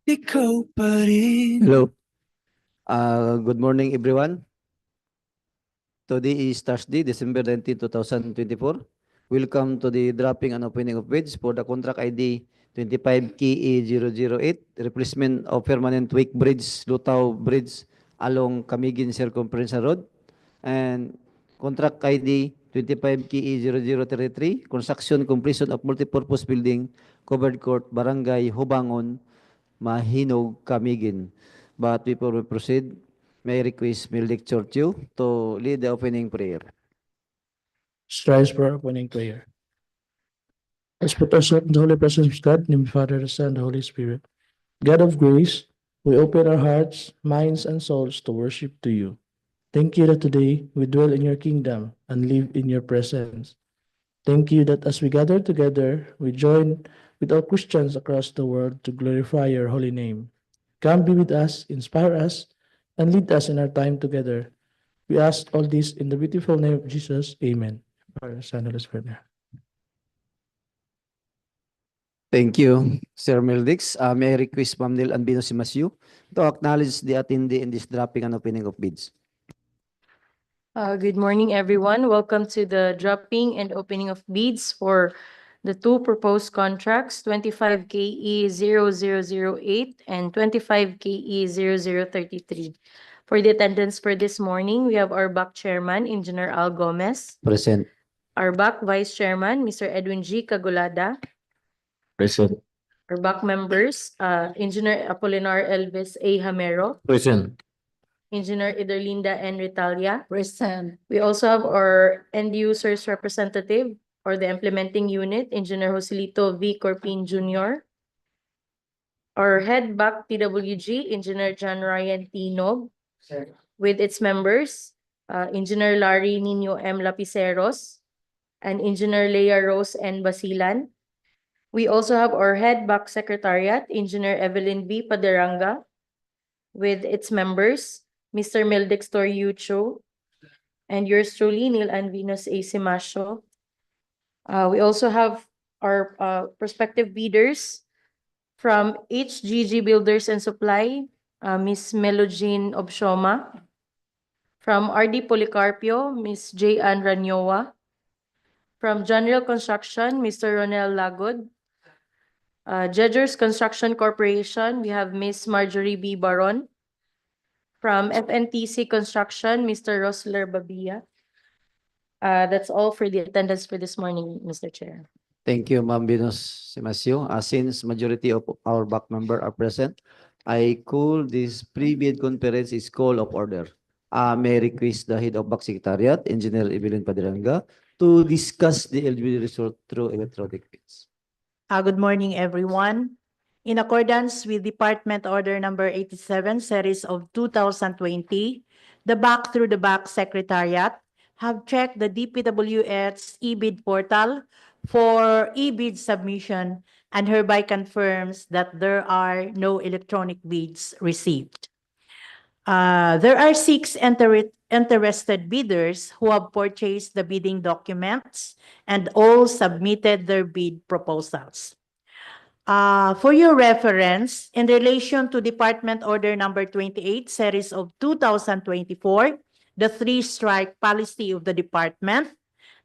Ikaw pa rin. Hello. Good morning, everyone. Today is Thursday, December 19, 2024. Welcome to the dropping and opening of bids for the contract ID 25KE008, replacement of permanent weak bridge, Lutao Bridge along Camiguin Circumferential Road, and contract ID 25KE0033, construction completion of multipurpose building, covered court, Barangay, Hubangon, Mahinog, Camiguin. But before we proceed, may I request Mildic Chorchu to lead the opening prayer. Strives for opening prayer. Let's put ourselves in the holy presence of God, in the Father, the Son, and the Holy Spirit. God of grace, we open our hearts, minds, and souls to worship to you. Thank you that today we dwell in your kingdom and live in your presence. Thank you that as we gather together, we join with all Christians across the world to glorify your holy name. Come be with us, inspire us, and lead us in our time together. We ask all this in the beautiful name of Jesus. Amen. Father, Son, and Holy Spirit. Thank you, Sir Mildix. May I request Ma'am Nil Albino Simasyu to acknowledge the attendee in this dropping and opening of bids. Good morning, everyone. Welcome to the dropping and opening of bids for the two proposed contracts, 25KE0008 and 25KE0033. For the attendance for this morning, we have our back chairman, Engineer Al Gomez. Present. Our back vice chairman, Mr. Edwin G. Cagulada. Present. Our back members, Engineer Apolinar Elvis A. Hamero. Present. Engineer Iderlinda N. Ritalia. Present. We also have our end users representative or the implementing unit, Engineer Joselito V. Corpin Jr. Our head back PWG, Engineer John Ryan T. Nog, with its members, Engineer Larry Nino M. Lapiceros and Engineer Leia Rose N. Basilan. We also have our head back secretariat, Engineer Evelyn V. Paderanga, with its members, Mr. Mildix Toriucho, and yours truly, Neil Anvinos A. Simasio. We also have our prospective bidders from HGG Builders and Supply, Ms. Melogene Obshoma. From RD Policarpio, Ms. J. Ann Ranyoa. From General Construction, Mr. Ronel Lagod. Jedgers Construction Corporation, we have Ms. Marjorie B. Baron. From FNTC Construction, Mr. Rosler Babia. That's all for the attendance for this morning, Mr. Chair. Thank you, Ma'am Binos Simasyo. Since majority of our back member are present, I call this pre-bid conference is call of order. May I request the head of back secretariat, Engineer Evelyn Padiranga, to discuss the eligibility result through electronic bids. Good morning, everyone. In accordance with Department Order Number 87, Series of 2020, the back through the back secretariat have checked the DPWH e-bid portal for e-bid submission and hereby confirms that there are no electronic bids received. There are 6 interested bidders who have purchased the bidding documents and all submitted their bid proposals. For your reference, in relation to Department Order Number 28, Series of 2024, the 3-strike policy of the department,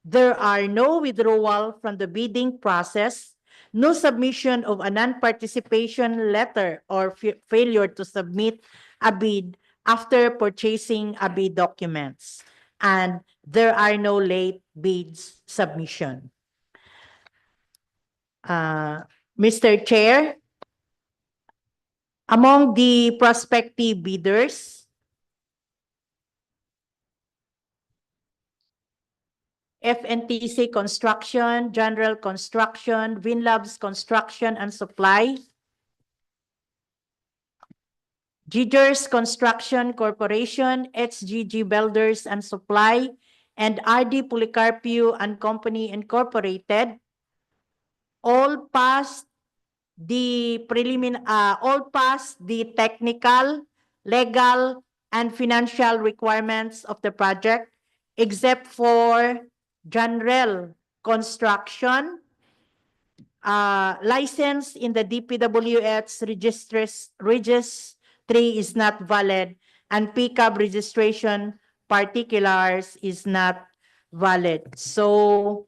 there are no withdrawal from the bidding process, no submission of a non-participation letter or failure to submit a bid after purchasing a bid documents, and there are no late bids submission. Mr. Chair, among the prospective bidders, FNTC Construction, General Construction, Winlabs Construction and Supply, Jedgers Construction Corporation, HGG Builders and Supply, and RD Policarpio and Company Incorporated, all passed the technical, legal, and financial requirements of the project, except for General Construction, license in the DPWH registry is not valid, and pickup registration particulars is not valid. So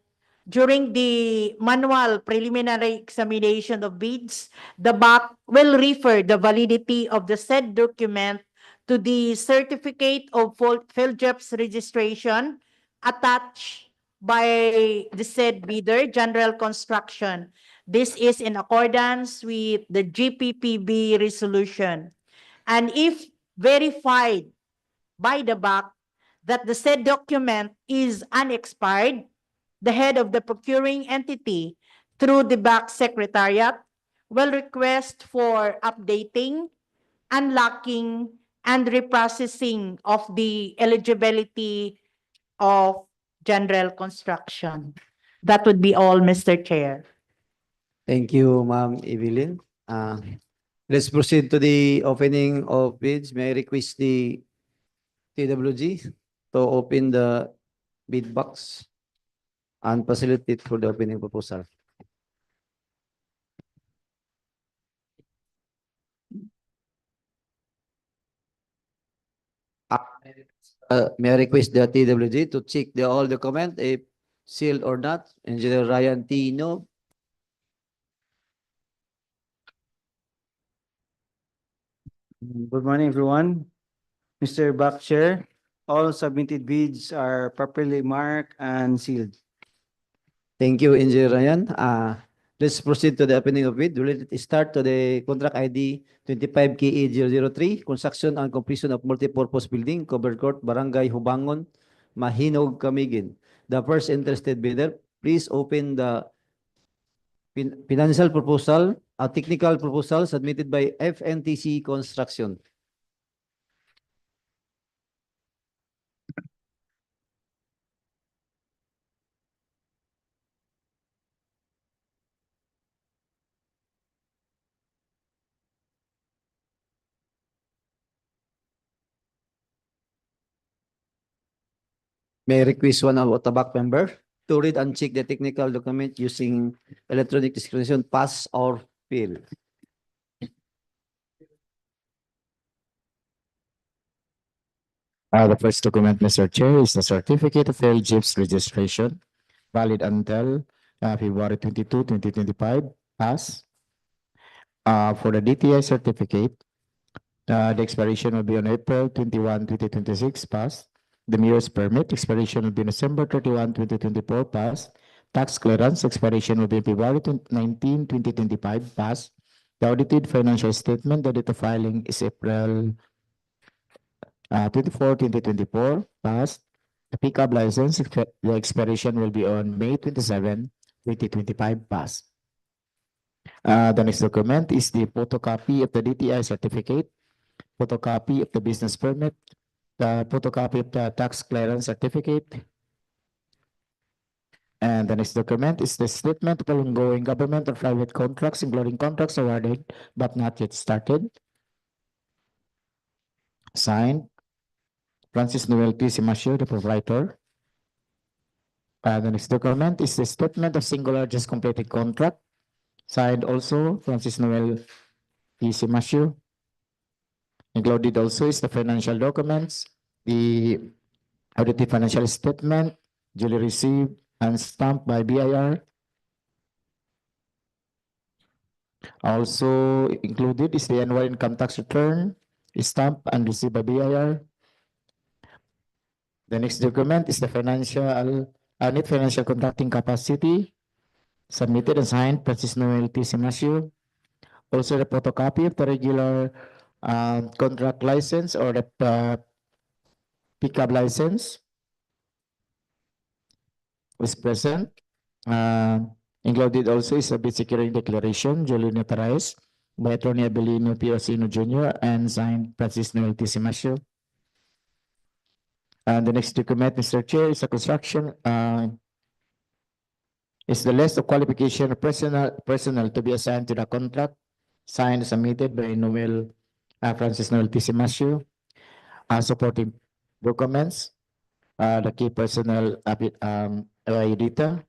during the manual preliminary examination of bids, the BAC will refer the validity of the said document to the certificate of PhilJEP's registration attached by the said bidder, General Construction. This is in accordance with the GPPB resolution. And if verified by the BAC that the said document is unexpired, the head of the procuring entity through the BAC Secretariat will request for updating, unlocking, and reprocessing of the eligibility of general construction. That would be all, Mr. Chair. Thank you, Ma'am Evelyn. Let's proceed to the opening of bids. May I request the TWG to open the bid box and facilitate for the opening proposal. May I request the TWG to check all document if sealed or not. Engineer Ryan Tino. Good morning, everyone. Mr. Chair, all submitted bids are properly marked and sealed. Thank you, Engineer Ryan. Let's proceed to the opening of bid. Related start to the contract ID 25KE003, construction and completion of multipurpose building, covered court, Barangay Hubangon, Mahinog, Camiguin. The first interested bidder, please open the financial proposal, a technical proposal submitted by FNTC Construction. May I request one of the back member to read and check the technical document using electronic discrimination, pass or fail. The first document, Mr. Chair, is the certificate of PhilJEP's registration, valid until February 22, 2025, pass. For the DTI certificate, the expiration will be on April 21, 2026, pass. The mayor's permit expiration will be December 31, 2024, pass. Tax clearance expiration will be February 19, 2025, pass. The audited financial statement, the date of filing is April 24, 2024, passed. The pickup license, the expiration will be on May 27, 2025, passed. The next document is the photocopy of the DTI certificate, photocopy of the business permit, the photocopy of the tax clearance certificate. And the next document is the statement of ongoing government or private contracts, including contracts awarded but not yet started. Signed, Francis Noel T. Simasio, the proprietor. The next document is the statement of singular just completed contract. Signed also, Francis Noel T. Simasio. Included also is the financial documents, the audited financial statement, duly received and stamped by BIR. Also included is the annual income tax return, stamped and received by BIR. The next document is the net financial contracting capacity, submitted and signed, Francis Noel T. Simasio. Also the photocopy of the regular contract license or the pickup license is present. Included also is a bid securing declaration, duly notarized by Attorney Abelino P. Osino Jr. and signed Francis Noel T. Simasio. And the next document, Mr. Chair, is a construction, is the list of qualification of personnel to be assigned to the contract, signed and submitted by Francis Noel T. Simasio. Supporting documents, the key personnel Edita.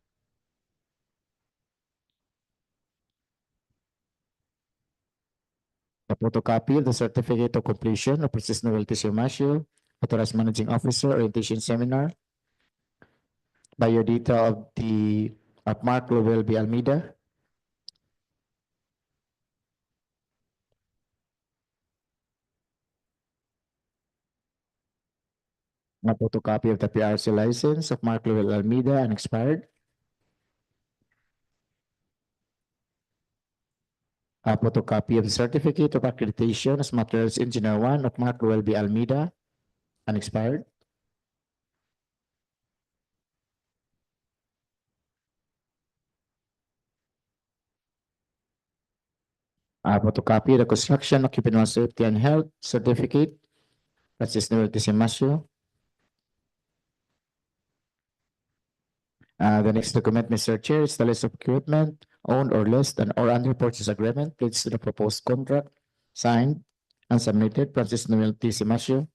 A photocopy of the certificate of completion of Princess Novelty Simasio, authorized managing officer, orientation seminar. Biodata of Mark Lowell B. Almeida. A photocopy of the PRC license of Mark Lowell Almeida, unexpired. A photocopy of the certificate of accreditation as materials engineer 1 of Mark Lowell B. Almeida, unexpired. A photocopy of the construction, occupational safety and health certificate, Francis Novelty Simasio. The next document, Mr. Chair, is the list of equipment owned or less than or under purchase agreement pledged to the proposed contract, signed and submitted, Francis Novelty Simasio.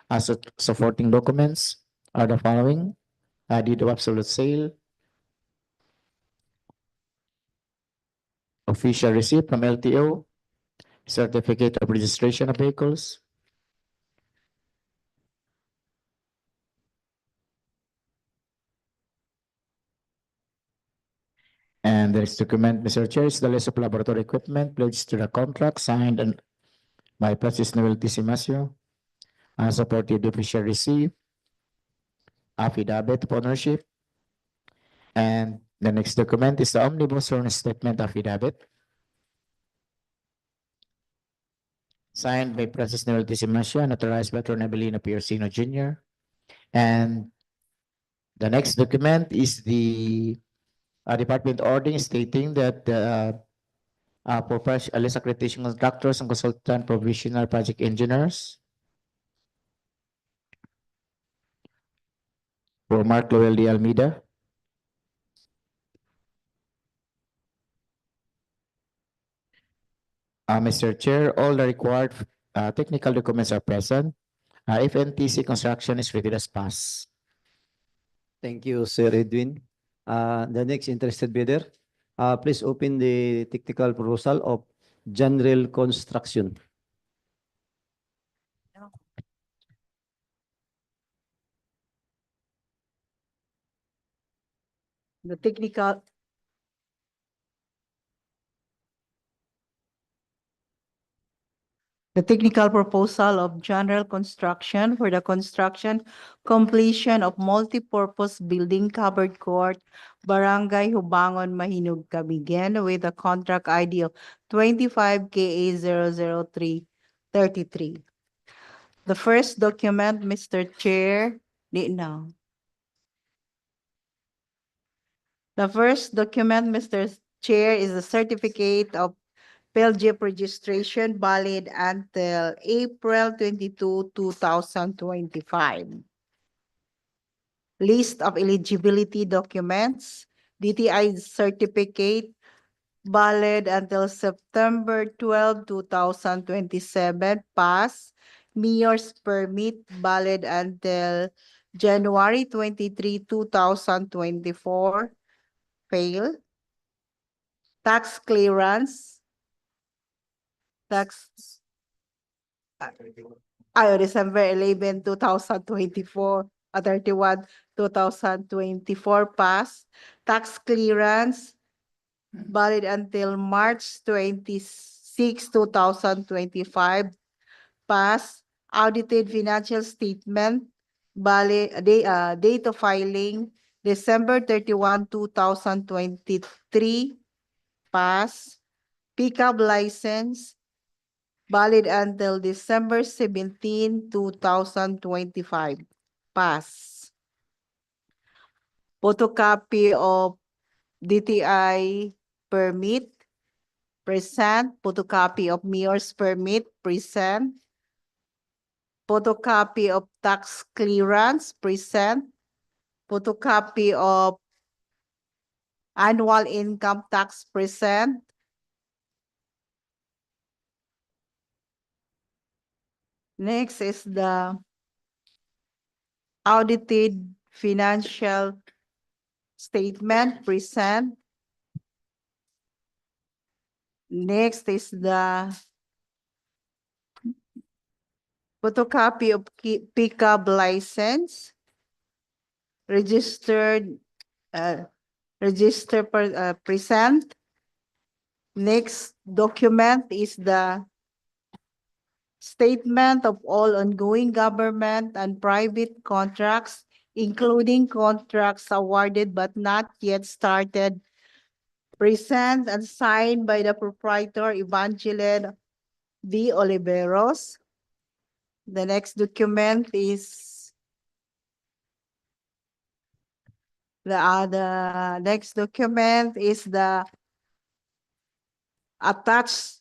As supporting documents are the following: deed of absolute sale, official receipt from LTO, certificate of registration of vehicles, and the next document, Mr. Chair, is the list of laboratory equipment pledged to the contract, signed and by Francis Novelty Simasio, supported official receipt, affidavit of ownership, and the next document is the omnibus sworn statement affidavit, signed by Francis Novelty Simasio and authorized by Attorney Abelino Piercino Jr. And the next document is the department ordering stating that for list accreditation contractors and consultant provisional project engineers for Mark Lowell D. Almeida. Mr. Chair, all the required technical documents are present. If NTC construction is ready as pass. Thank you, Sir Edwin. The next interested bidder, please open the technical proposal of general construction. The technical proposal of general construction for the construction completion of multipurpose building covered court, Barangay Hubangon, Mahinog, Camiguin, with a contract ID of 25 KA 00333. The first document, Mr. Chair, now. The first document, Mr. Chair, is the certificate of PLJIP registration valid until April 22, 2025. List of eligibility documents, DTI certificate valid until September 12, 2027, pass. Mayor's permit valid until January 23, 2024, fail. Tax clearance, December 11, 2024, 31, 2024, pass. Tax clearance valid until March 26, 2025, pass. Audited financial statement valid date of filing December 31, 2023, pass. Pickup license valid until December 17, 2025, pass. Photocopy of DTI permit, present. Photocopy of mayor's permit, present. Photocopy of tax clearance, present. Photocopy of annual income tax, present. Next is the audited financial statement present. Next is the photocopy of pickup license, registered, present. Next document is the statement of all ongoing government and private contracts, including contracts awarded but not yet started, present and signed by the proprietor Evangeline D. Oliveros. The next document is the next document is the attached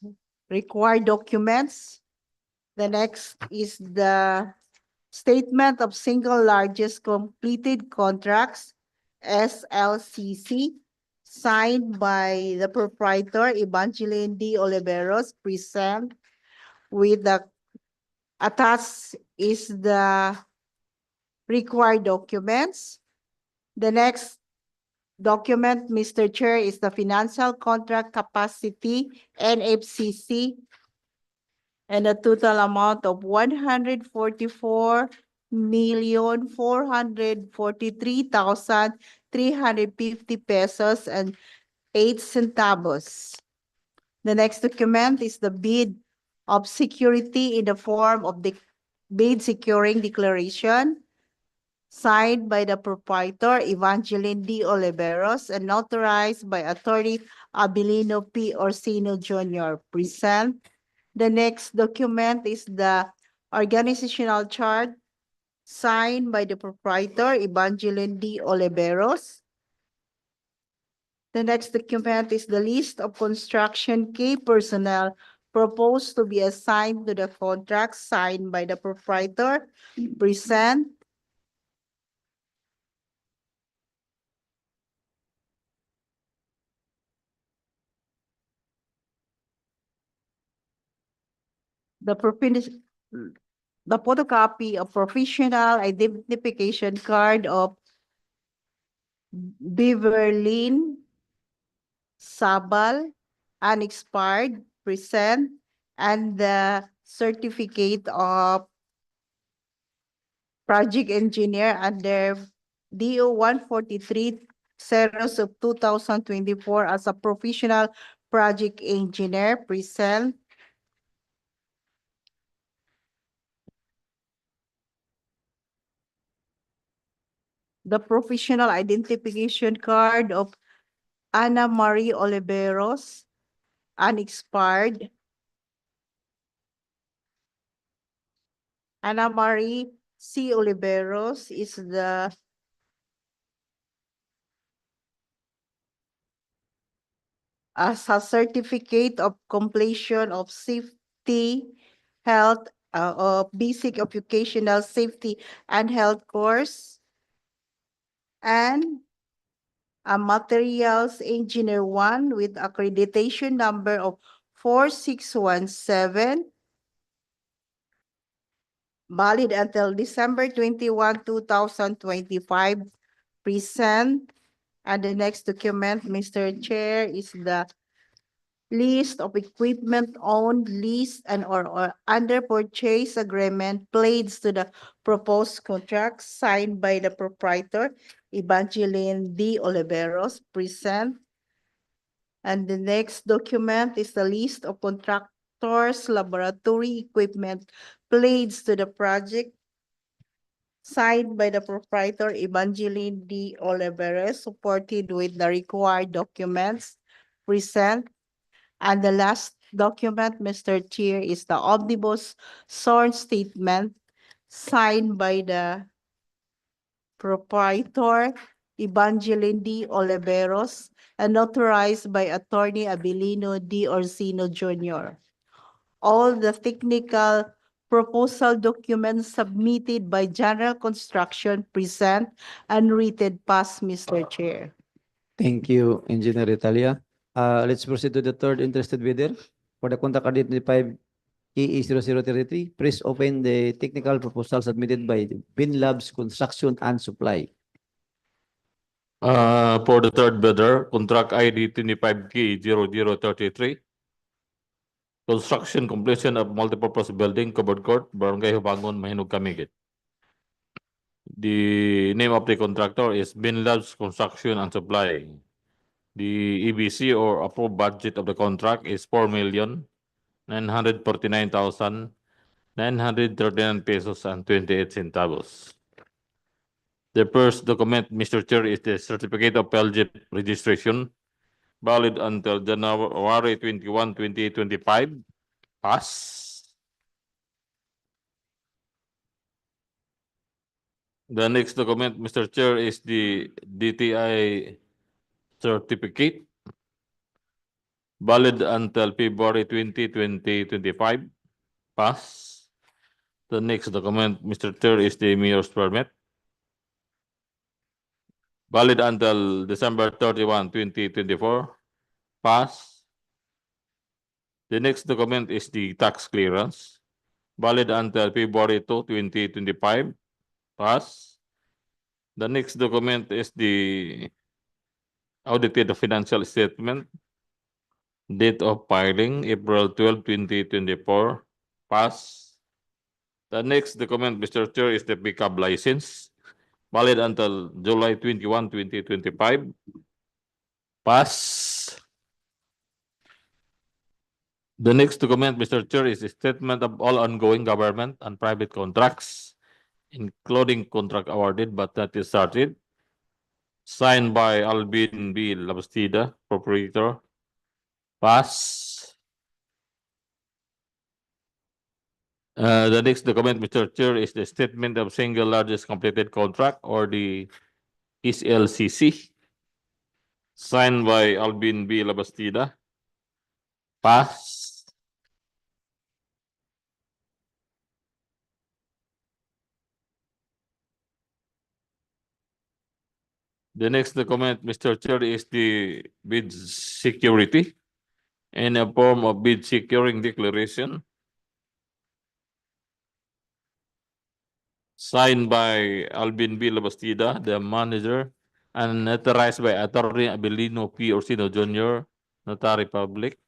required documents. The next is the statement of single largest completed contracts, SLCC, signed by the proprietor Evangeline D. Oliveros, present. With the attached is the required documents. The next document, Mr. Chair, is the financial contract capacity, NFCC, and a total amount of 144,443,350 pesos and 8 centavos. The next document is the bid of security in the form of the bid securing declaration, signed by the proprietor Evangeline D. Oliveros and notarized by Attorney Abilino P. Orsino Jr. Present. The next document is the organizational chart, signed by the proprietor Evangeline D. Oliveros. The next document is the list of construction key personnel proposed to be assigned to the contract, signed by the proprietor. Present. The photocopy of professional identification card of Beverlyn Sabal, unexpired, present, and the certificate of project engineer under DO 143 Ceros of 2024 as a professional project engineer, present. The professional identification card of Ana Marie Oliveros, unexpired. Ana Marie C. Oliveros is the as a certificate of completion of safety, health, of basic occupational safety and health course, and a materials engineer 1 with accreditation number of 4617, valid until December 21, 2025, present. And the next document, Mr. Chair, is the list of equipment owned, leased, and or under purchase agreement placed to the proposed contract, signed by the proprietor Evangeline D. Oliveros, present. And the next document is the list of contractors' laboratory equipment placed to the project, signed by the proprietor Evangeline D. Oliveros, supported with the required documents, present. And the last document, Mr. Chair, is the omnibus sworn statement, signed by the proprietor Evangeline D. Oliveros and notarized by Attorney Abilino D. Orsino Jr. All the technical proposal documents submitted by General Construction present and read past, Mr. Chair. Thank you, Engineer Italia. Let's proceed to the third interested bidder. For the contract identified EE 0033, please open the technical proposal submitted by Bin Labs Construction and Supply. For the third bidder, contract ID 25K0033. Construction completion of multipurpose building, covered court, Barangay Hubangon, Mahinog, Camiguin. The name of the contractor is Binlabs Construction and Supply. The EBC or approved budget of the contract is 4,949,939 pesos and 28 centavos. The first document, Mr. Chair, is the certificate of LGIP registration, valid until January 21, 2025. Pass. The next document, Mr. Chair, is the DTI certificate, valid until February 20, 2025. Pass. The next document, Mr. Chair, is the mayor's permit, valid until December 31, 2024. Pass. The next document is the tax clearance, valid until February 2, 2025. Pass. The next document is the audited financial statement, date of filing April 12, 2024. Pass. The next document, Mr. Chair, is the pickup license, valid until July 21, 2025. Pass. The next document, Mr. Chair, is a statement of all ongoing government and private contracts, including contract awarded but not yet started, signed by Alvin B. Labastida, proprietor. Pass. The next document, Mr. Chair, is the statement of single largest completed contract, or the SLCC, signed by Alvin B. Labastida. Pass. The next document, Mr. Chair, is the bid security in a form of bid securing declaration, signed by Alvin B. Labastida, the manager, and notarized by Attorney Abelino P. Orsino Jr., Notary Public.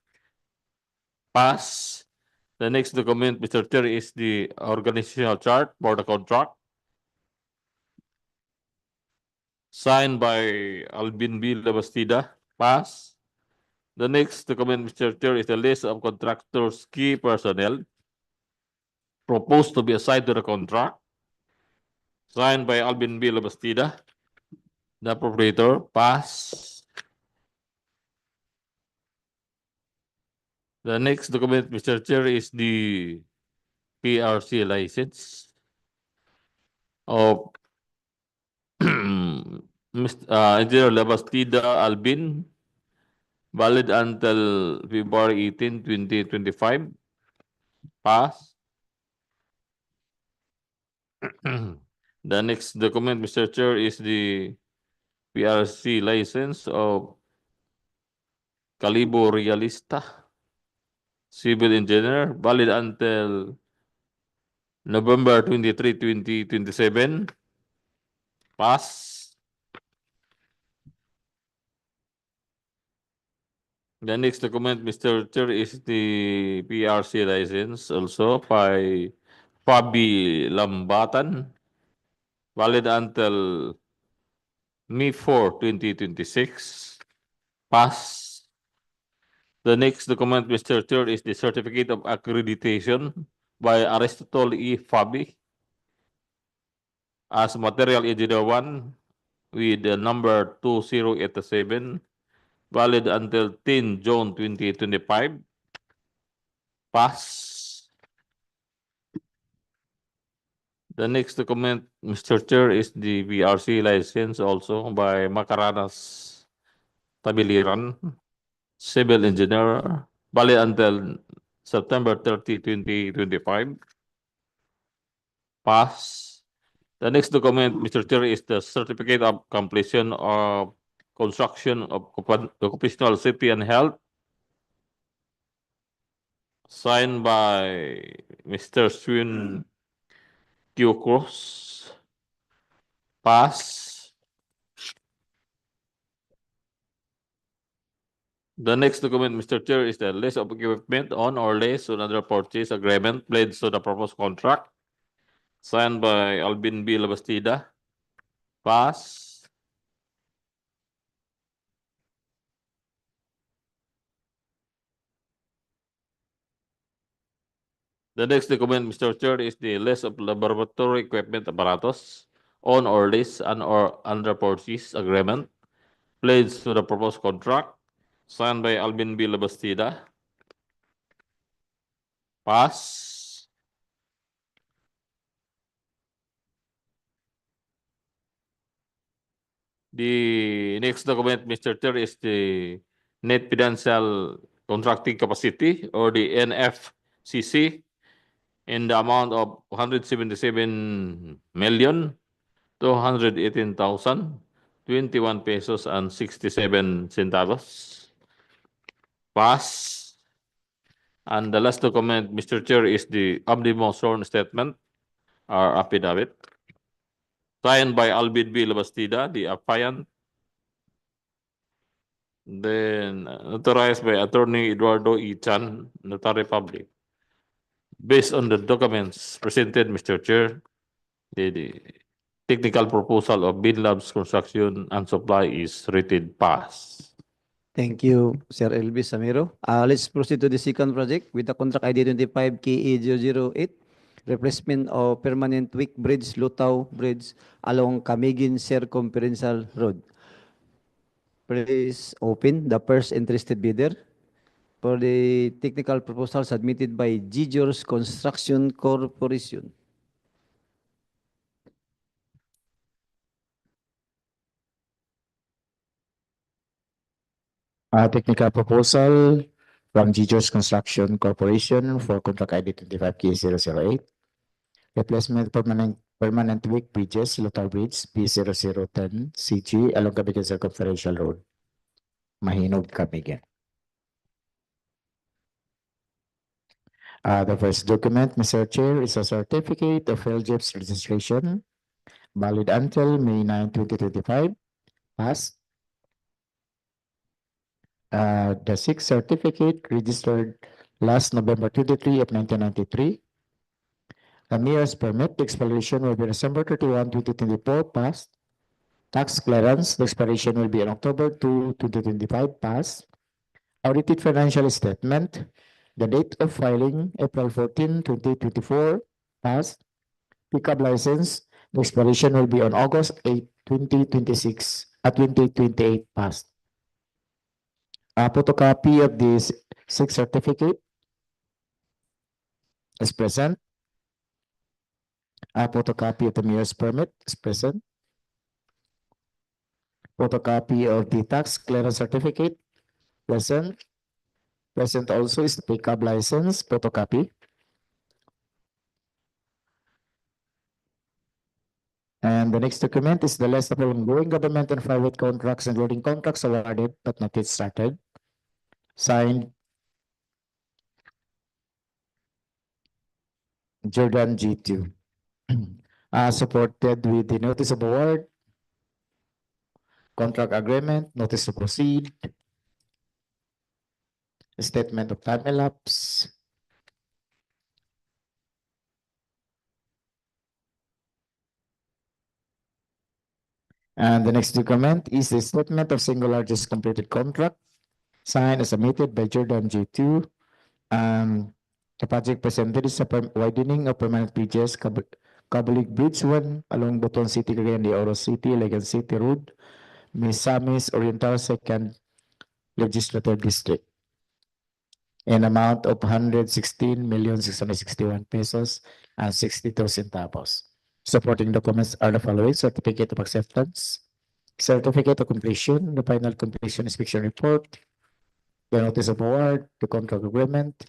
Pass. The next document, Mr. Chair, is the organizational chart for the contract, signed by Alvin B. Labastida. Pass. The next document, Mr. Chair, is the list of contractors' key personnel proposed to be assigned to the contract, signed by Alvin B. Labastida, the proprietor. Pass. The next document, Mr. Chair, is the PRC license of Engineer Labastida Alvin, valid until February 18, 2025. Pass. The next document, Mr. Chair, is the PRC license of Calibo Realista, civil engineer, valid until November 23, 2027. Pass. The next document, Mr. Chair, is the PRC license also by Fabi Lambatan, valid until May 4, 2026. Pass. The next document, Mr. Chair, is the certificate of accreditation by Aristotle E. Fabi as material engineer 1 with the number 2087, valid until 10 June 2025. Pass. The next document, Mr. Chair, is the VRC license also by Macaranas Tabiliran, civil engineer, valid until September 30, 2025. Pass. The next document, Mr. Chair, is the certificate of completion of construction of occupational safety and health, signed by Mr. Swin Q. Cruz. Pass. The next document, Mr. Chair, is the list of equipment on or lease on other purchase agreement pledged to the proposed contract signed by Alvin B. Labastida. Pass. The next document, Mr. Chair, is the list of laboratory equipment apparatus on or lease and or under purchase agreement pledged to the proposed contract signed by Alvin B. Labastida. Pass. The next document, Mr. Chair, is the net financial contracting capacity or the NFCC in the amount of 177,218,021 pesos and 67 centavos. Pass. And the last document, Mr. Chair, is the omnibus sworn statement or affidavit signed by Alvin B. Labastida, the affiant, then notarized by Attorney Eduardo E. Chan, Notary Public. Based on the documents presented, Mr. Chair, the technical proposal of Binlabs Construction and Supply is rated pass. Thank you, Sir Elvis Samiro. Let's proceed to the second project with the contract ID 25 KE008, replacement of permanent weak bridge, Lutao Bridge along Camiguin Circumferential Road. Please open the first interested bidder for the technical proposal submitted by Gijors Construction Corporation. Technical proposal from Gijos Construction Corporation for contract ID 25K008. Replacement permanent weak bridges, Lutao Bridge, B0010 CG along Camiguin Circumferential Road, Mahinog, Camiguin. The first document, Mr. Chair, is a certificate of LGIP's registration, valid until May 9, 2025. Pass. The sixth certificate registered last November 23 of 1993. The mayor's permit, the expiration will be December 31, 2024, passed. Tax clearance, the expiration will be on October 2, 2025, passed. Audited financial statement, the date of filing, April 14, 2024, passed. Pickup license, the expiration will be on August 8, 2026, 2028, passed. A photocopy of this sixth certificate is present. A photocopy of the mayor's permit is present. Photocopy of the tax clearance certificate present. Present also is the pickup license photocopy. And the next document is the list of ongoing government and private contracts, including contracts awarded but not yet started. Signed, Jordan G2. Supported with the notice of award, contract agreement, notice to proceed, statement of time elapse, and the next document is the statement of single largest completed contract, signed and submitted by Jordan G2. The project presented is a widening of permanent bridges, Kabulig Bridge 1 along Butuan City, Cagayan de Oro City, Legan City Road, Misamis Oriental 2nd Legislative District, an amount of 116,661 pesos and 62 centavos. Supporting documents are the following: certificate of acceptance, certificate of completion, the final completion inspection report, the notice of award, the contract agreement,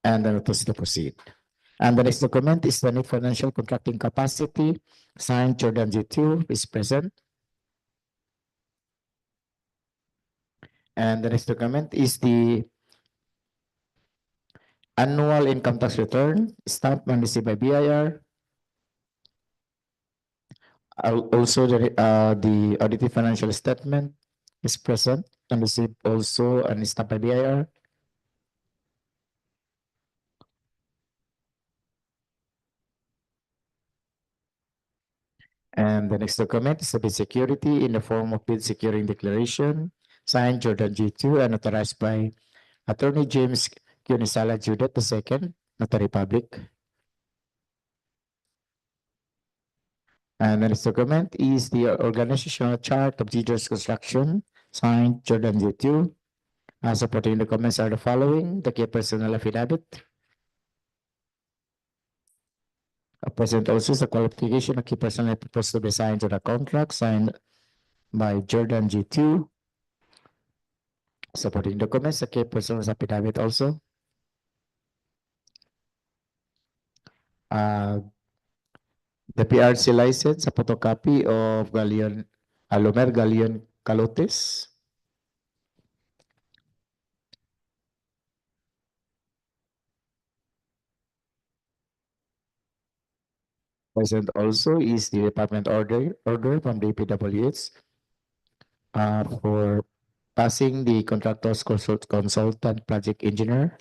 and the notice to proceed. And the next document is the net financial contracting capacity, signed Jordan G2 is present. And the next document is the annual income tax return, stamped and received by BIR. Also, the audited financial statement is present and received also and stamped by BIR. And the next document is the bid security in the form of bid securing declaration, signed Jordan G2 and authorized by Attorney James Cunisala Judith II, Notary Public. And the next document is the organizational chart of Teachers Construction, signed Jordan G2. Supporting documents are the following: the key personal affidavit. Present also is the qualification of key personnel proposed to be signed to the contract, signed by Jordan G2. Supporting documents, the key personal affidavit also. The PRC license, a photocopy of Alomer Galion Calotes. Present also is the department order from the DPWH for passing the contractor's consultant project engineer.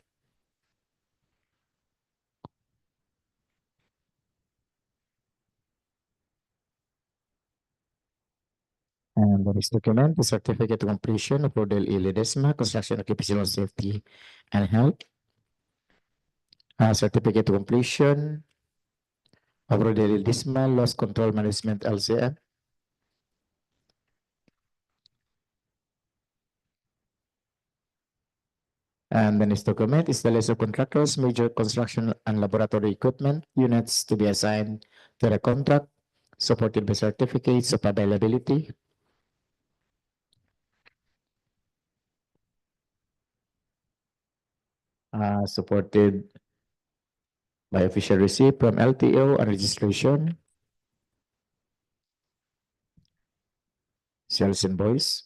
And the next document, the certificate of completion of Rodel E. Ledesma, construction occupational safety and health. Certificate of completion of Rodel E. Ledesma, loss control management LCM. And the next document is the list of contractors, major construction and laboratory equipment units to be assigned to the contract, supported by certificates of availability. Supported by official receipt from LTO and registration, sales invoice.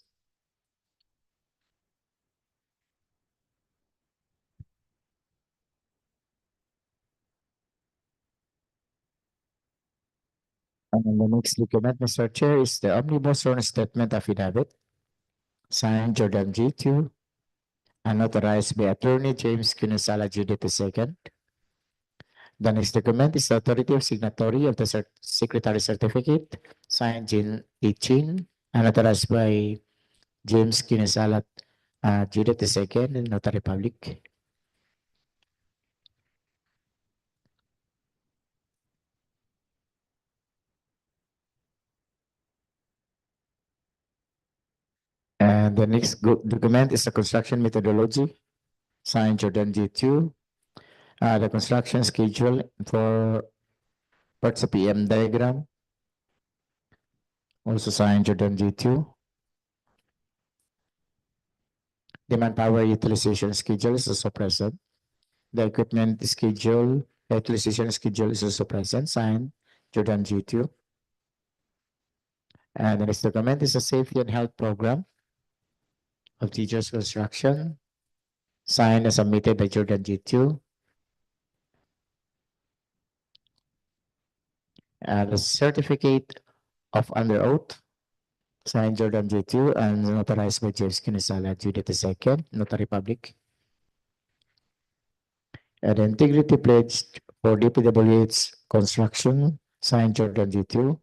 And the next document, Mr. Chair, is the omnibus sworn statement affidavit, signed Jordan G2, and authorized by Attorney James Cunisala Judith II. The next document is the authoritative signatory of the Secretary Certificate, signed Jean E. Chin, and authorized by James Cunisala Judith II, Notary Public. And the next document is the construction methodology, signed Jordan G2. The construction schedule for parts of PM diagram, also signed Jordan G2. The manpower utilization schedule is also present. The equipment schedule, utilization schedule is also present, signed Jordan G2. And the next document is the safety and health program of teachers construction, signed and submitted by Jordan G2. And the certificate of under oath, signed Jordan G2 and notarized by James Cunisala Judith II, Notary Public. And integrity pledge for DPWH construction, signed Jordan G2.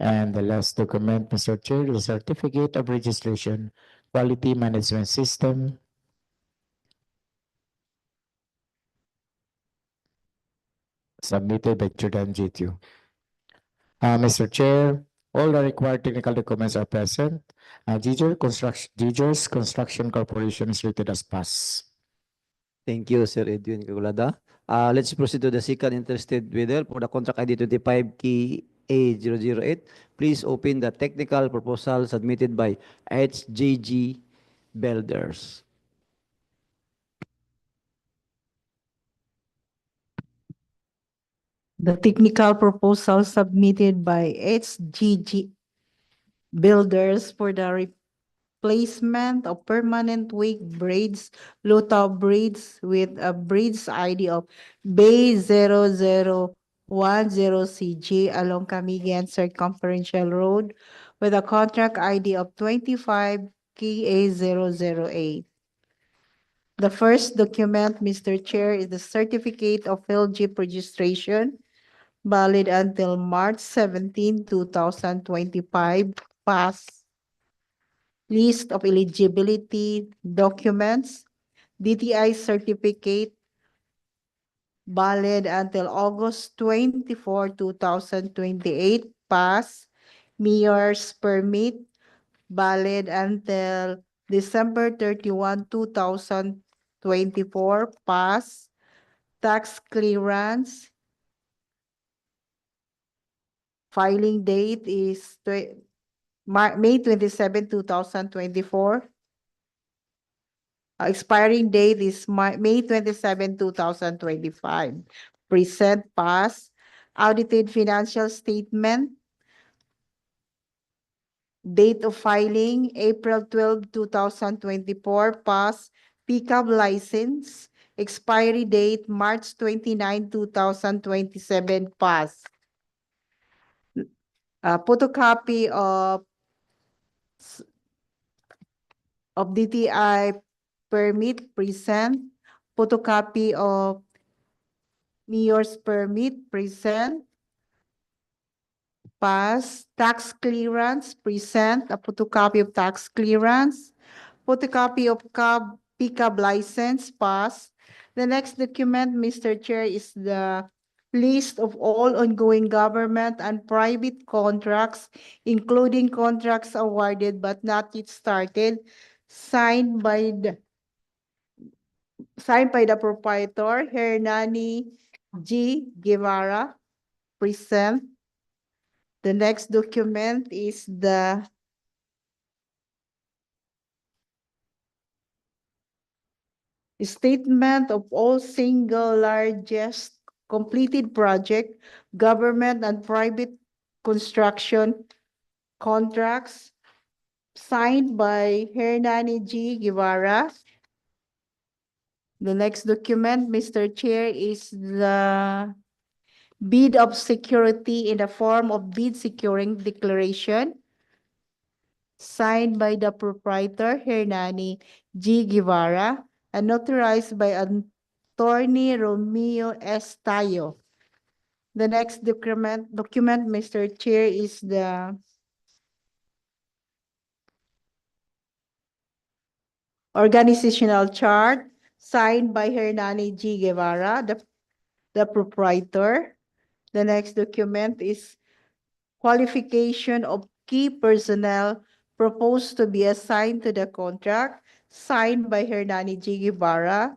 And the last document, Mr. Chair, the certificate of registration, quality management system. Submitted by Jordan G2. Mr. Chair, all the required technical documents are present. Gijers Construction Corporation is rated as pass. Thank you, Sir Edwin Cagulada. Let's proceed to the second interested bidder for the contract ID 25 key A008. Please open the technical proposal submitted by HJG Builders. The technical proposal submitted by HGG Builders for the replacement of permanent wig braids, Lutao braids with a braids ID of Bay 001 10CG along Camiguin Circumferential Road with a contract ID of 25KA008. The first document, Mr. Chair, is the Certificate of Field Jeep Registration valid until March 17, 2025. Pass. List of eligibility documents, DTI certificate valid until August 24, 2028. Pass. Mayor's permit valid until December 31, 2024. Pass. Tax clearance. Filing date is May 27, 2024. Expiring date is May 27, 2025. Present. Pass. Audited financial statement. Date of filing, April 12, 2024. Pass. Pickup license. Expiry date, March 29, 2027. Pass. Photocopy of DTI permit. Present. Photocopy of Mayor's permit. Present. Pass. Tax clearance. Present. A photocopy of tax clearance. Photocopy of pickup license. Pass. The next document, Mr. Chair, is the list of all ongoing government and private contracts, including contracts awarded but not yet started, signed by the proprietor, Hernani G. Guevara. Present. The next document is the statement of all single largest completed project, government and private construction contracts signed by Hernani G. Guevara. The next document, Mr. Chair, is the bid of security in the form of bid securing declaration signed by the proprietor, Hernani G. Guevara, and notarized by Attorney Romeo S. Tayo. The next document, Mr. Chair, is the organizational chart signed by Hernani G. Guevara, the proprietor. The next document is qualification of key personnel proposed to be assigned to the contract, signed by Hernani G. Guevara.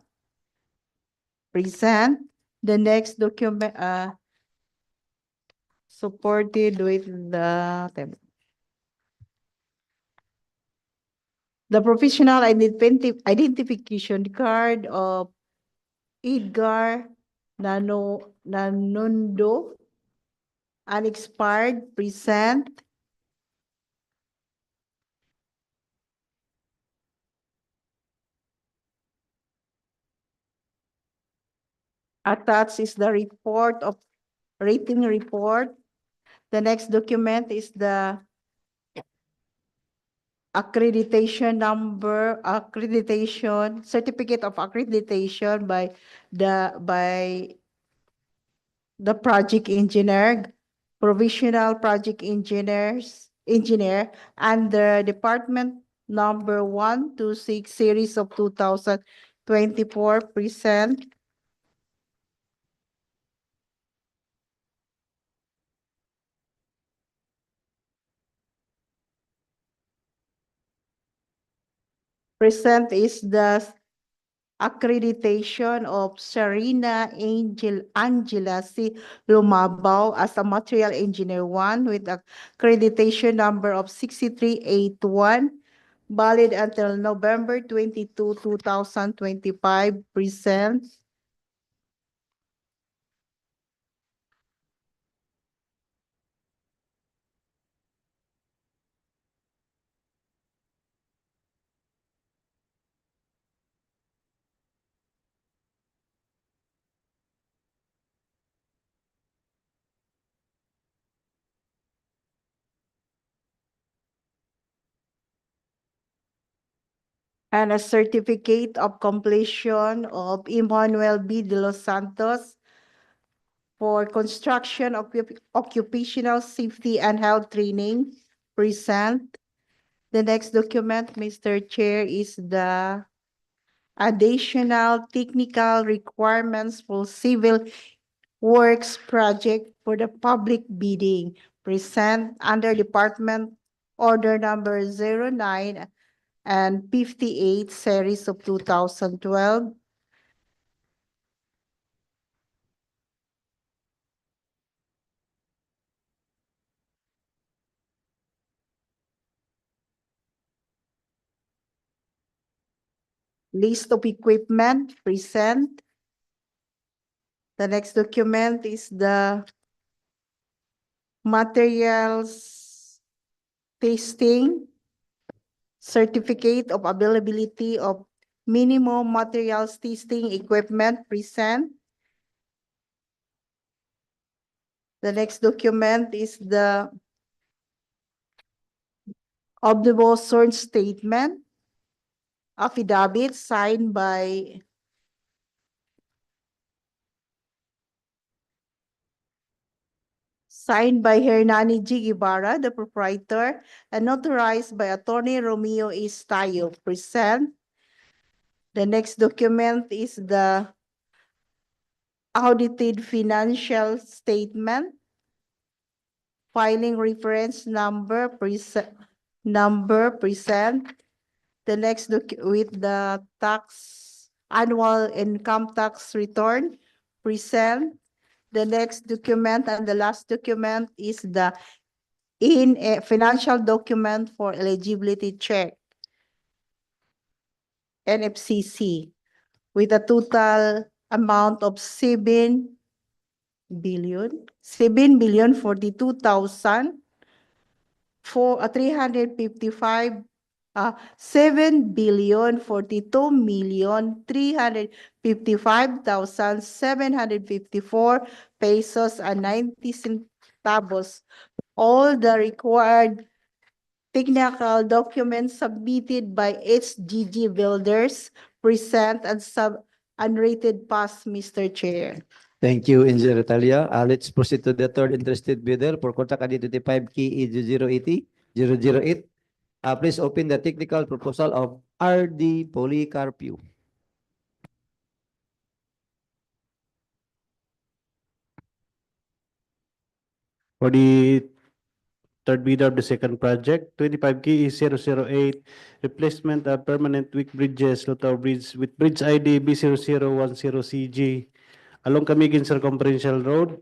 Present. The next document, supported with the professional identification card of Edgar Nanondo, unexpired. Present. Attached is the rating report. The next document is the certificate of accreditation by the project engineer, provisional project engineer, and the department number 126 series of 2024. Present. Present is the accreditation of Serena Angela C. Lumabao as a material engineer 1 with accreditation number of 6381, valid until November 22, 2025. Present. and a certificate of completion of Emmanuel B. de los Santos for construction of occupational safety and health training, present. The next document, Mr. Chair, is the additional technical requirements for civil works project for the public bidding, present under Department Order Number 09 and 58, series of 2012. List of equipment, present. The next document is the materials testing, certificate of availability of minimum materials testing equipment, present. The next document is the omnibus sworn statement, affidavit signed by Hernani G. Guevara, the proprietor, and notarized by Attorney Romeo A. Stayo, present. The next document is the audited financial statement, filing reference number, present. The next with the annual income tax return, present. The next document and the last document is the financial document for eligibility check, NFCC, with a total amount of 7,042,000 for 355 7,042,355,754 pesos and 90 centavos. All the required technical documents submitted by HGG Builders, present and unrated pass, Mr. Chair. Thank you, Engineer Talia. Let's proceed to the third interested bidder for contract ID 25 KE 008. Please open the technical proposal of RD Policarpio. For the third bidder of the second project, 25 KE 008, replacement of permanent weak bridges, Lutao Bridge with bridge ID B0010CG along Camiguin Circumferential Road.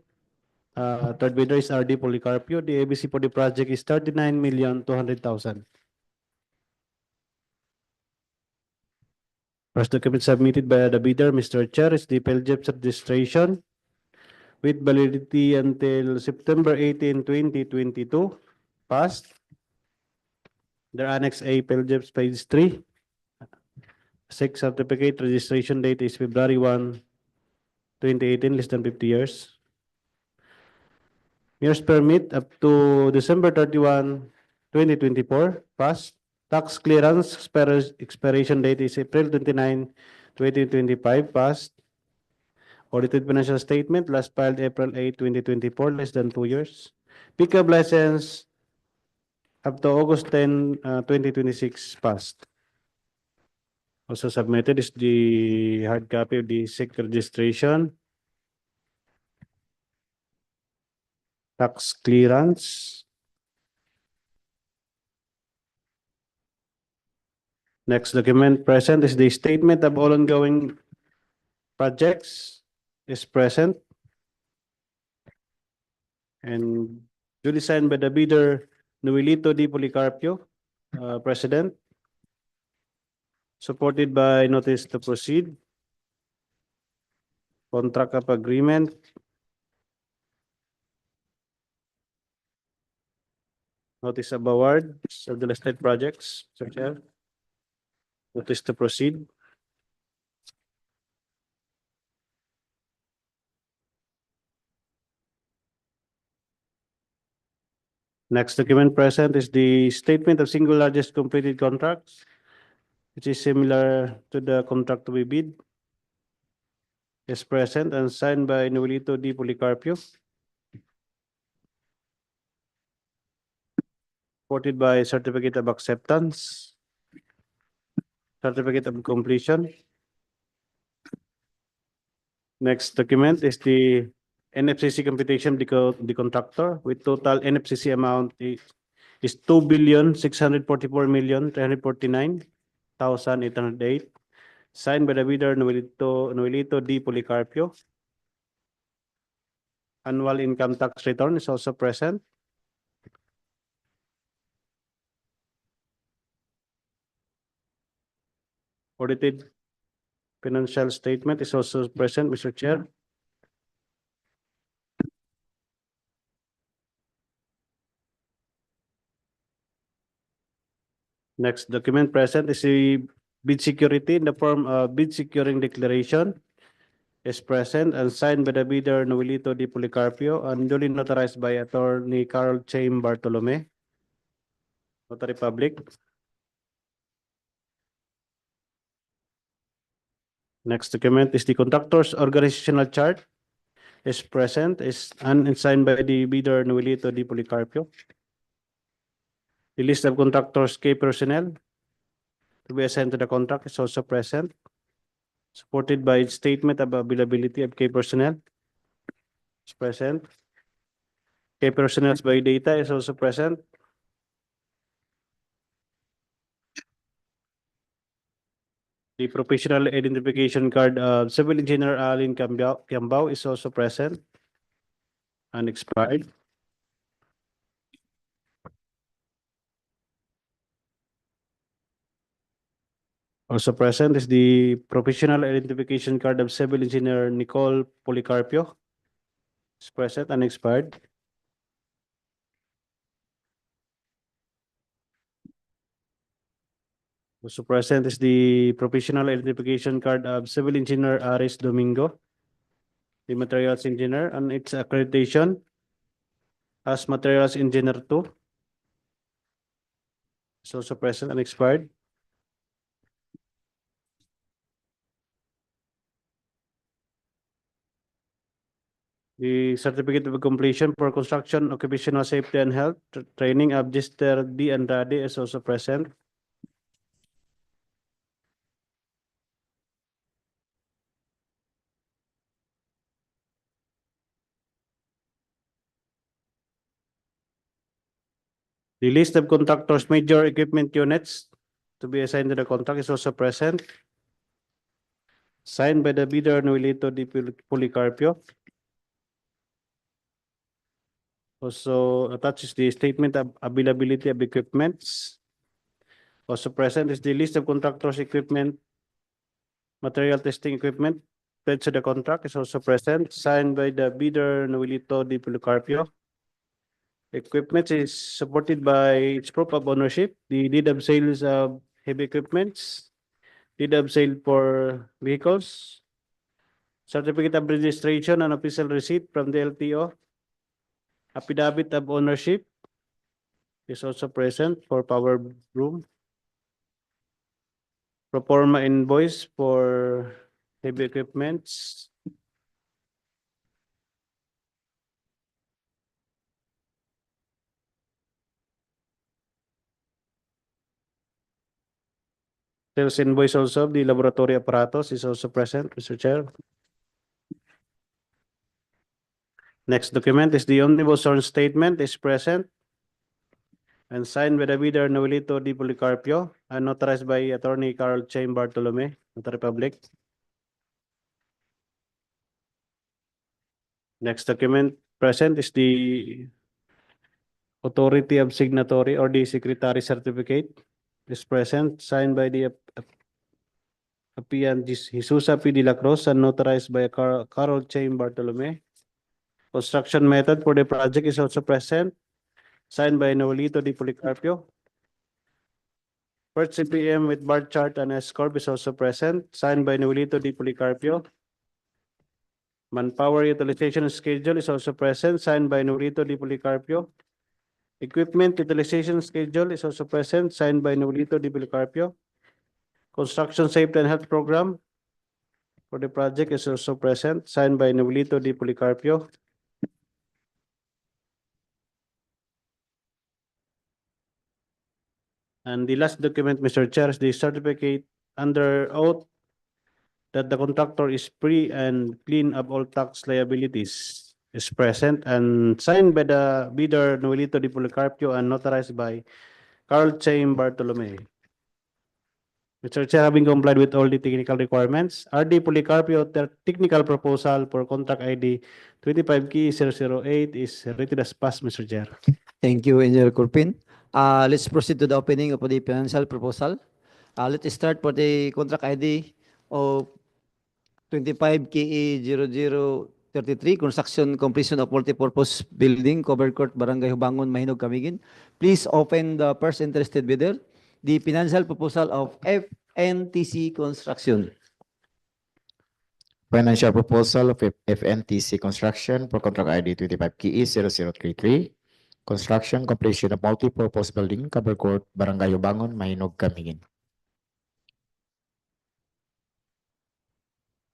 Third bidder is RD Policarpio. The ABC for the project is 39,200,000. First document submitted by the bidder, Mr. Chair, is the PhilJEPS registration with validity until September 18, 2022. Passed. Their Annex A, PhilJEPS, page 3. 6 certificate registration date is February 1, 2018, less than 50 years. Years permit up to December 31, 2024. Passed. Tax clearance expiration date is April 29, 2025. Passed. Audited financial statement last filed April 8, 2024, less than 2 years. Pickup license up to August 10, 2026. Passed. Also submitted is the hard copy of the SIC registration, tax clearance. Next document present is the statement of all ongoing projects is present and duly signed by the bidder Noelito D. Policarpio, President, supported by notice to proceed, contract of agreement, notice of award of the listed projects, Sir Chair, notice to proceed. Next document present is the statement of single largest completed contracts which is similar to the contract to be bid, is present and signed by Noelito D. Policarpio. Supported by certificate of acceptance, certificate of completion. Next document is the NFCC computation the contractor with total NFCC amount is 2,644,349,808. Signed by the bidder Noelito D. Policarpio. Annual income tax return is also present. Audited financial statement is also present, Mr. Chair. Next document present is the bid security in the form of bid securing declaration is present and signed by the bidder Noelito D. Policarpio and duly notarized by Attorney Carl Chaim Bartolome, Notary Public. Next document is the contractor's organizational chart is present and signed by the bidder Noelito D. Policarpio. The list of contractors' key personnel to be assigned to the contract is also present, supported by statement of availability of key personnel is present. Key personnel by data is also present. The professional identification card of Civil Engineer Alin Kiambao is also present and expired. Also present is the professional identification card of Civil Engineer Nicole Policarpio. Is present and expired. Also present is the professional identification card of Civil Engineer Aris Domingo, the Materials Engineer, and its accreditation as Materials Engineer 2. Is also present and expired. The certificate of completion for construction, occupational safety and health training of Gister D. Andrade is also present. The list of contractors' major equipment units to be assigned to the contract is also present. Signed by the bidder Noelito D. Policarpio. Also attaches the statement of availability of equipments. Also present is the list of contractors' equipment, material testing equipment pledged to the contract is also present. Signed by the bidder Noelito D. Policarpio. Equipment is supported by its proof of ownership, the deed of sales of heavy equipments, deed of sale for vehicles, certificate of registration and official receipt from the LTO, affidavit of ownership is also present for power room, pro forma invoice for heavy equipments, sales invoice also of the laboratory apparatus is also present, Mr. Chair. Next document is the omnibus sworn statement is present and signed by the bidder Noelito D. Policarpio and notarized by Attorney Carl Chaim Bartolome, Notary Public. Next document present is the authority of signatory or the secretary certificate is present, signed by the Apian Jesusa P. De La Cruz and notarized by Carl Chaim Bartolome. Construction method for the project is also present, signed by Noelito D. Policarpio. First CPM with bar chart and S-corp is also present, signed by Noelito D. Policarpio. Manpower utilization schedule is also present, signed by Noelito D. Policarpio. Equipment utilization schedule is also present, signed by Noelito D. Policarpio. Construction Safety and Health Program for the project is also present, signed by Novelito D. Policarpio. And the last document, Mr. Chair, is the certificate under oath that the contractor is free and clean of all tax liabilities is present and signed by the bidder Noelito Di Policarpio and notarized by Carl Chaim Bartolome. Mr. Chair, having complied with all the technical requirements, RD Policarpio technical proposal for contract ID 25K008 is rated as passed, Mr. Chair. Thank you, Engineer Kurpin. Let's proceed to the opening of the financial proposal. Let's start for the contract ID of 25KE0033, construction completion of multipurpose building, covered court, Barangay Hubangon, Mahinog, Camiguin. Please open the first interested bidder, the financial proposal of FNTC Construction. Financial proposal of FNTC Construction for contract ID 25KE0033. Construction completion of multi-purpose building, covered court, Barangay Hubangon, Mahinog, Camiguin.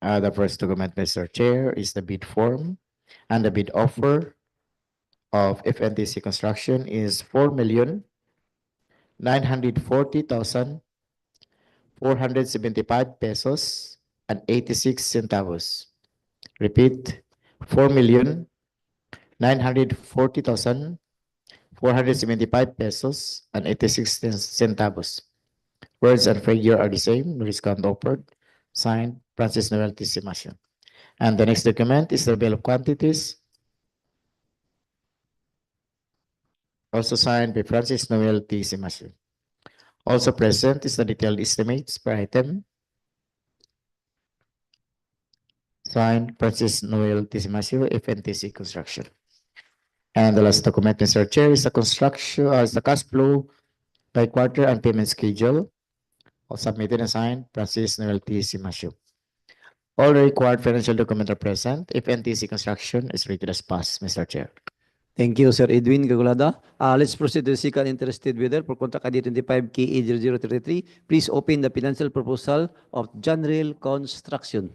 The first document, Mr. Chair, is the bid form, and the bid offer of FNTC Construction is 4,940,475 pesos and 86 centavos. Repeat, 4,940,475 pesos and 86 centavos. Words and figure are the same, no discount offered. Signed, Francis Noel T. Simasio. And the next document is the bill of quantities. Also signed by Francis Noel T. Simasio. Also present is the detailed estimates per item. Signed, Francis Noel T. Simasio, FNTC Construction. And the last document, Mr. Chair, is the construction, is the cash flow by quarter and payment schedule. All submitted and signed, Francis Noel T. Simasio. All the required financial documents are present. FNTC Construction is rated as passed, Mr. Chair. Thank you, Sir Edwin Gagulada. Let's proceed to the second interested bidder for contract ID 25KE0033. Please open the financial proposal of General Construction.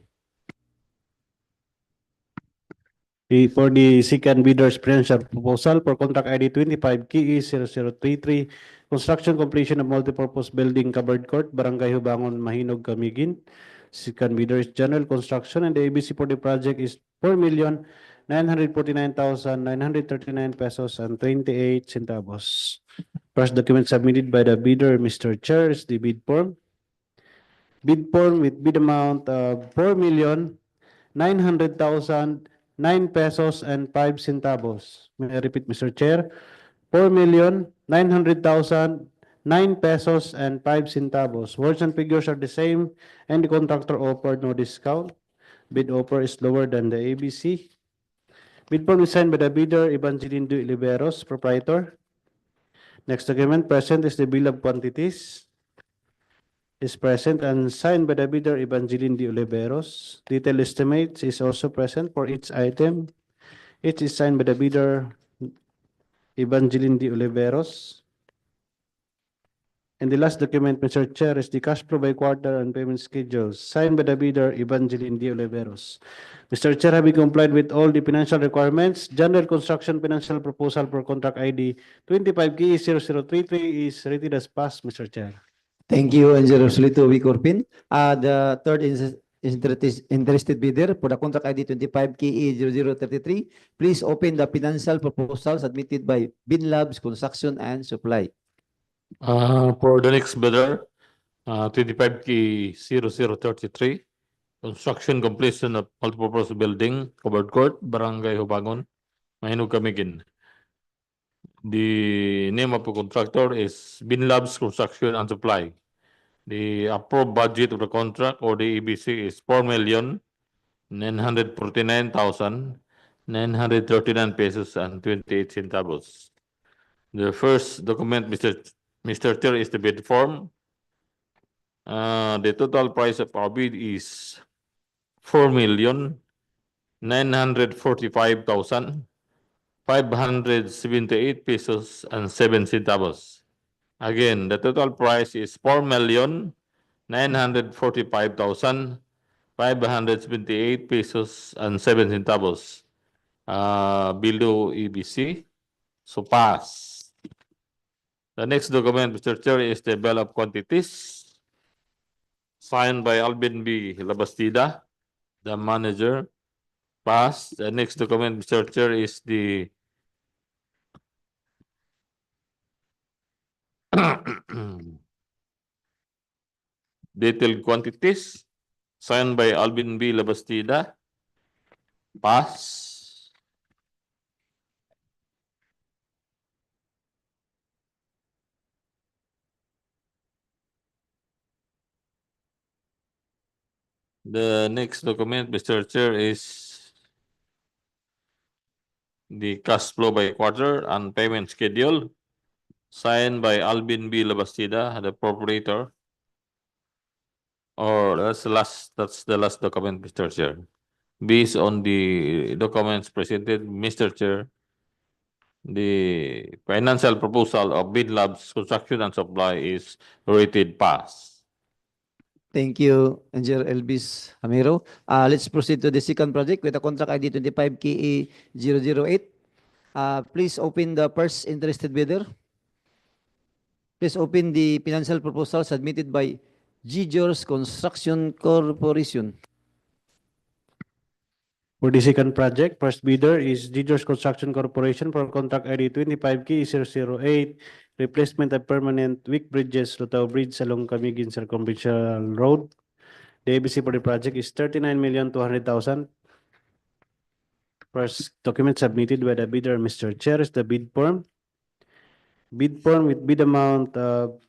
For the second bidder's financial proposal for contract ID 25KE0033, construction completion of multipurpose building, covered court, Barangay Hubangon, Mahinog, Camiguin. Second bidder is General Construction, and the ABC for the project is 4,949,939 pesos and 28 centavos. First document submitted by the bidder, Mr. Chair, is the bid form. Bid form with bid amount of 4,900,009 pesos and 5 centavos. May I repeat, Mr. Chair? 4,900,009 pesos and 5 centavos. Words and figures are the same, and the contractor offered no discount. Bid offer is lower than the ABC. Bid form is signed by the bidder, Evangeline D. Oliveros, proprietor. Next document present is the bill of quantities. Is present and signed by the bidder, Evangeline D. Oliveros. Detailed estimates is also present for each item. It is signed by the bidder, Evangeline D. Oliveros. And the last document, Mr. Chair, is the cash flow by quarter and payment schedules, signed by the bidder, Evangeline D. Oliveros. Mr. Chair, having complied with all the financial requirements, General Construction Financial Proposal for Contract ID 25KE0033 is rated as passed, Mr. Chair. Thank you, Engineer Solito V. Corpin. The third interested bidder for the contract ID 25KE0033. Please open the financial proposal submitted by Binlabs Construction and Supply. For the next bidder, 25K0033, construction completion of multipurpose building, covered court, Barangay Hubangon, Mahinog, Camiguin. The name of the contractor is Binlabs Construction and Supply. The approved budget of the contract or the EBC is 4,949,939 pesos and 28 centavos. The first document, Mr. Chair, is the bid form. The total price of our bid is 4,945,578 pesos and 7 centavos. Again, the total price is 4,945,578 945,578 pesos and 7 centavos. Below EBC. So pass. The next document, Mr. Chair, is the bill of quantities signed by Alvin B. Labastida, the manager. Pass. The next document, Mr. Chair, is the detailed quantities signed by Alvin B. Labastida. Pass. The next document, Mr. Chair, is the cash flow by quarter and payment schedule signed by Alvin B. Labastida, the proprietor. Or that's the last document, Mr. Chair. Based on the documents presented, Mr. Chair, the financial proposal of Bid Labs Construction and Supply is rated pass. Thank you, Engineer Elvis Hamiro. Let's proceed to the second project with the contract ID 25 KE 008. Please open the first interested bidder. Please open the financial proposal submitted by Gijors Construction Corporation. For the second project, first bidder is Gijors Construction Corporation for contract ID 25K008, replacement of permanent weak bridges, Lutao Bridge along Camiguin Circumferential Road. The ABC for the project is 39,200,000. First document submitted by the bidder, Mr. Chair, is the bid form. Bid form with bid amount of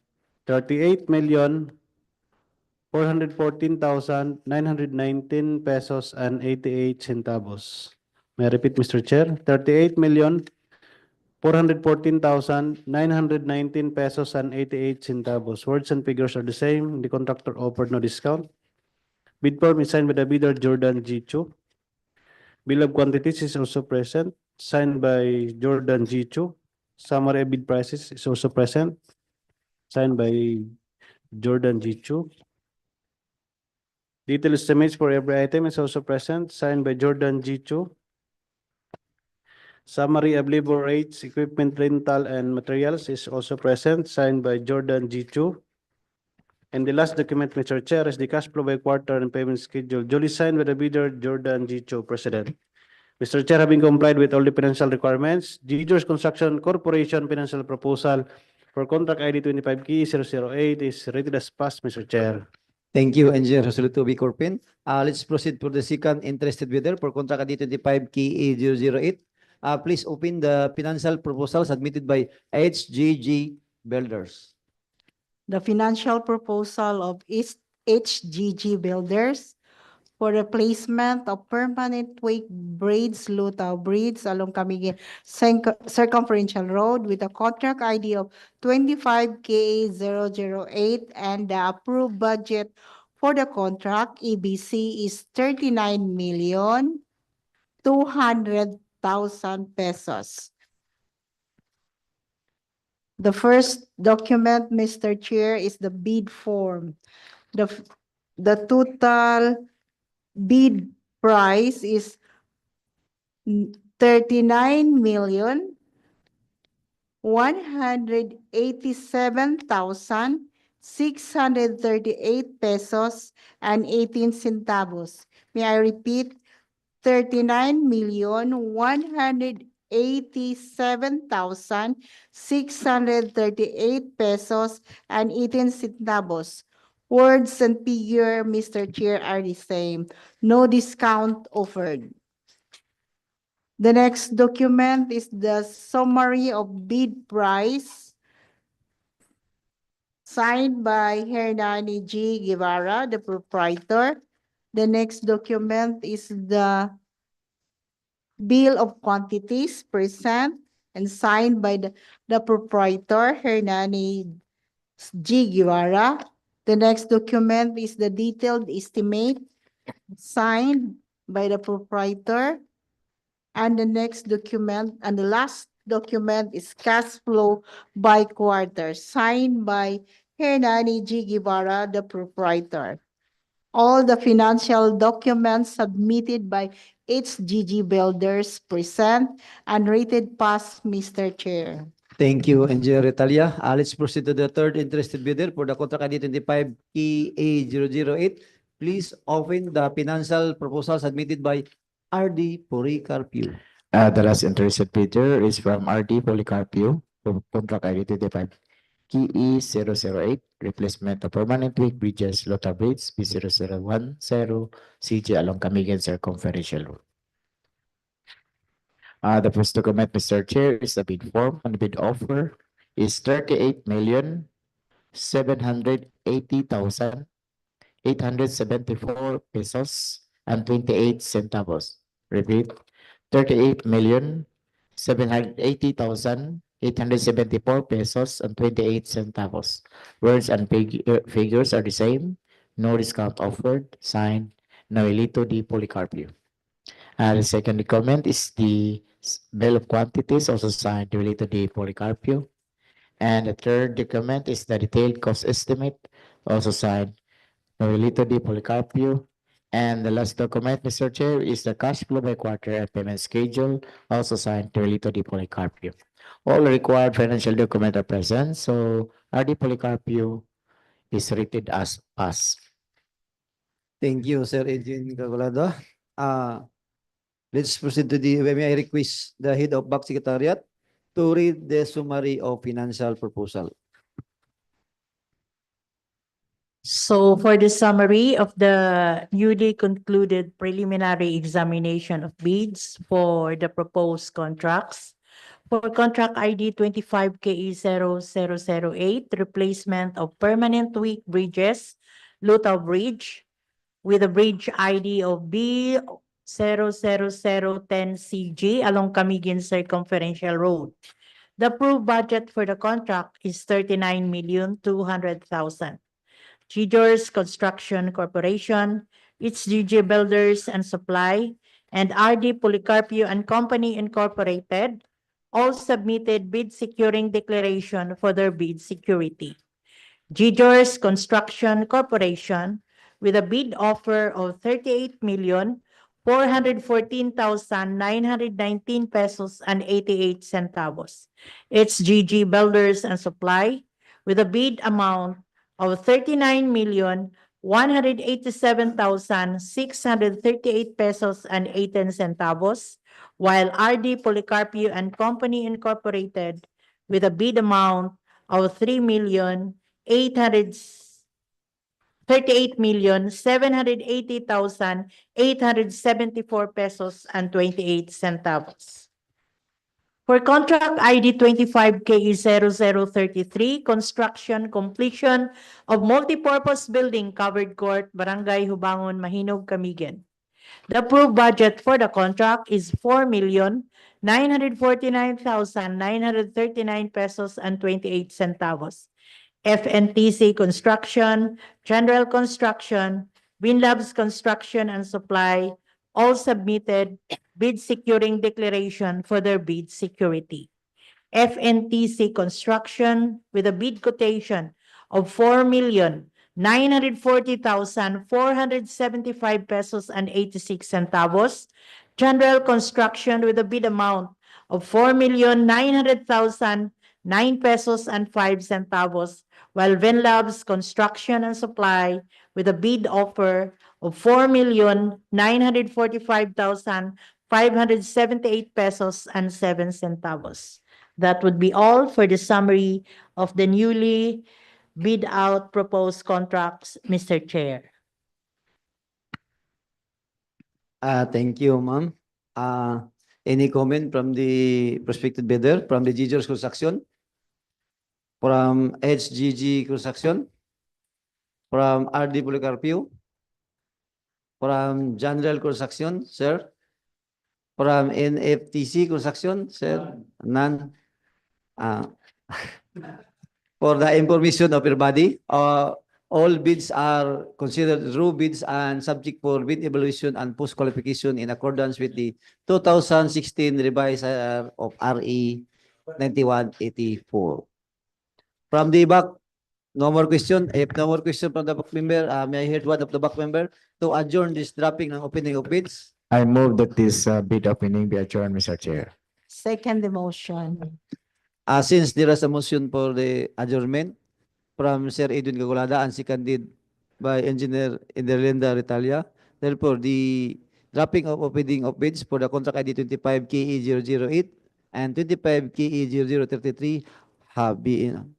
38,414,919 pesos and 88 centavos. May I repeat, Mr. Chair? 38,414,919 pesos and 88 centavos. Words and figures are the same. The contractor offered no discount. Bid form is signed by the bidder, Jordan G. Chu. Bill of quantities is also present, signed by Jordan G. Chu. Summary of bid prices is also present, signed by Jordan G. Chu. Detailed estimates for every item is also present, signed by Jordan G. Chu. Summary of labor rates, equipment rental, and materials is also present, signed by Jordan G. Chu. And the last document, Mr. Chair, is the cash flow by quarter and payment schedule, duly signed by the bidder, Jordan G. Chu, President. Mr. Chair, having complied with all the financial requirements, Gijors Construction Corporation financial proposal for contract ID 25K008 is rated as passed, Mr. Chair. Thank you, Engineer Joselito B. Corpin. Let's proceed for the second interested bidder for contract ID 25 KE 008. Please open the financial proposal submitted by HGG Builders. The financial proposal of HGG Builders for replacement of permanent weight braids, Lutao Bridge along Camiguin Circumferential Road with a contract ID of 25K008 and the approved budget for the contract EBC is 39,200,000 pesos. The first document, Mr. Chair, is the bid form. The total bid price is 39,187,638 pesos and 18 centavos. May I repeat? 39,187,638 pesos and 18 centavos. Words and figure, Mr. Chair, are the same. No discount offered. The next document is the summary of bid price signed by Hernani G. Guevara, the proprietor. The next document is the bill of quantities present and signed by the proprietor, Hernani G. Guevara. The next document is the detailed estimate signed by the proprietor. And the next document and the last document is cash flow by quarter signed by Hernani G. Guevara, the proprietor. All the financial documents submitted by HGG Builders present and rated pass, Mr. Chair. Thank you, Engineer Retalia. Let's proceed to the third interested bidder for the contract ID 25 KA008. Please open the financial proposal submitted by RD Policarpio. The last interested bidder is from RD Policarpio, for contract ID 25 KE008, replacement of permanent weak bridges, Lutao Bridge, B0010, CG along Camiguin Circumferential Road. The first document, Mr. Chair, is the bid form, and the bid offer is 38,780,874 pesos and 28 centavos. Repeat, 38,780,874 pesos and 28 centavos. Words and figures are the same. No discount offered. Signed, Noelito D. Policarpio. The second document is the bill of quantities, also signed Noelito D. Policarpio. And the third document is the detailed cost estimate, also signed Noelito D. Policarpio. And the last document, Mr. Chair, is the cash flow by quarter and payment schedule, also signed Noelito D. Policarpio. All required financial documents are present, so RD Policarpio is rated as pass. Thank you, Sir Edwin Cagolado. Let's proceed to the, may I request the head of back secretariat to read the summary of financial proposal. So for the summary of the newly concluded preliminary examination of bids for the proposed contracts, for contract ID 25 KE00008, replacement of permanent weak bridges, Lutao Bridge, with a bridge ID of B00010CG along Camiguin Circumferential Road. The approved budget for the contract is 39,200,000. Gijors Construction Corporation, its GG Builders and Supply, and RD Policarpio and Company Incorporated all submitted bid securing declaration for their bid security. Gijors Construction Corporation, with a bid offer of 38,414,919 pesos and 88 centavos. Its GG Builders and Supply, with a bid amount of 39,187,638 pesos and 18 centavos, while RD Policarpio and Company Incorporated, with a bid amount of 38,780,874 pesos and 28 centavos. For contract ID 25 KE0033, construction completion of multipurpose building covered court, Barangay Hubangon, Mahinog, Camiguin. The approved budget for the contract is 4,949,939 pesos and 28 centavos. FNTC Construction, General Construction, Winlabs Construction and Supply, all submitted bid securing declaration for their bid security. FNTC Construction, with a bid quotation of 4,940,475 pesos and 86 centavos. General Construction, with a bid amount of 4,900,009 pesos and 5 centavos, while Winlabs Construction and Supply, with a bid offer of 4,945,578 pesos and 7 centavos. That would be all for the summary of the newly bid out proposed contracts, Mr. Chair. Thank you, ma'am. Any comment from the prospective bidder, from the Gijors Construction, from HGG Construction, from RD Policarpio, from General Construction, sir, from NFTC Construction, sir, none. For the information of everybody, all bids are considered true bids and subject for bid evaluation and post-qualification in accordance with the 2016 revised of RE 9184. From the back, No more question. If no more question from the back member, may I hear one of the back member to adjourn this dropping ng opening of bids? I move that this bid opening be adjourned, Mr. Chair. Second the motion. Since there is a motion for the adjournment from Sir Edwin Gagulada and seconded by Engineer Inderlinda Retalia, therefore the dropping of opening of bids for the contract ID 25 KE 008 and 25 KE 0033 have been